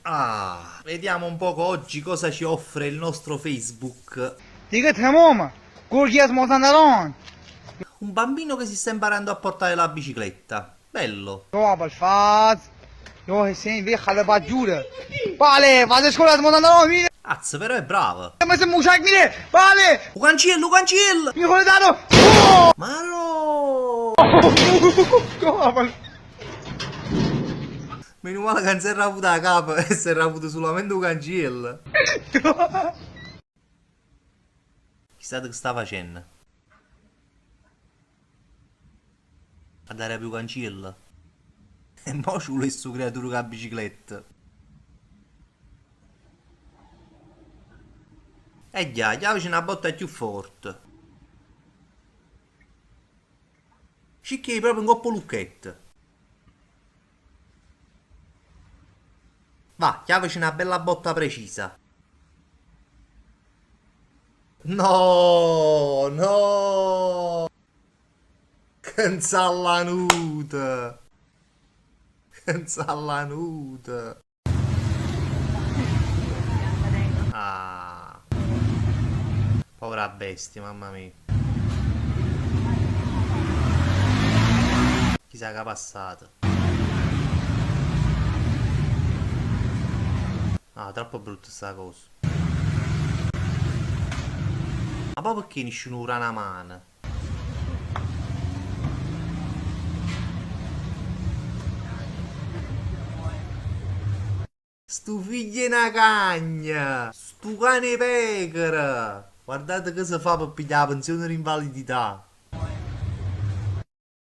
Ah, vediamo un poco oggi cosa ci offre il nostro Facebook. دیگه تمام گرگی از مازندران Un bambino che si sta imparando a portare la bicicletta. Bello. یا ابوالفضل یا حسین وی خاله بدجوره بله ورزش کن از مازندران میره Azz, però è bravo. مثل موشک میره بله Ucancillo, Ucancillo! میخوره درو Ma no! یا اول Meno male che non si è ravuto la capa e si è ravuto solamente Ucancillo. Chissà che sta facendo. A dare più Ucancillo. E mo ci vuole sto creatura con la bicicletta. E già, chiavici una botta più forte. Cicchi proprio in coppa lucchetto. Va, chiavici una bella botta precisa. No, no. Che sallanuta. Che sallanuta. Ah. Povera bestia, mamma mia. Chissà che è passato. Ah, troppo brutta sta cosa. Ma poi perché nessuno ura una mano? Stu figlio è una cagna! Stu cane pecora! Guardate che si fa per pigliare la pensione di invalidità!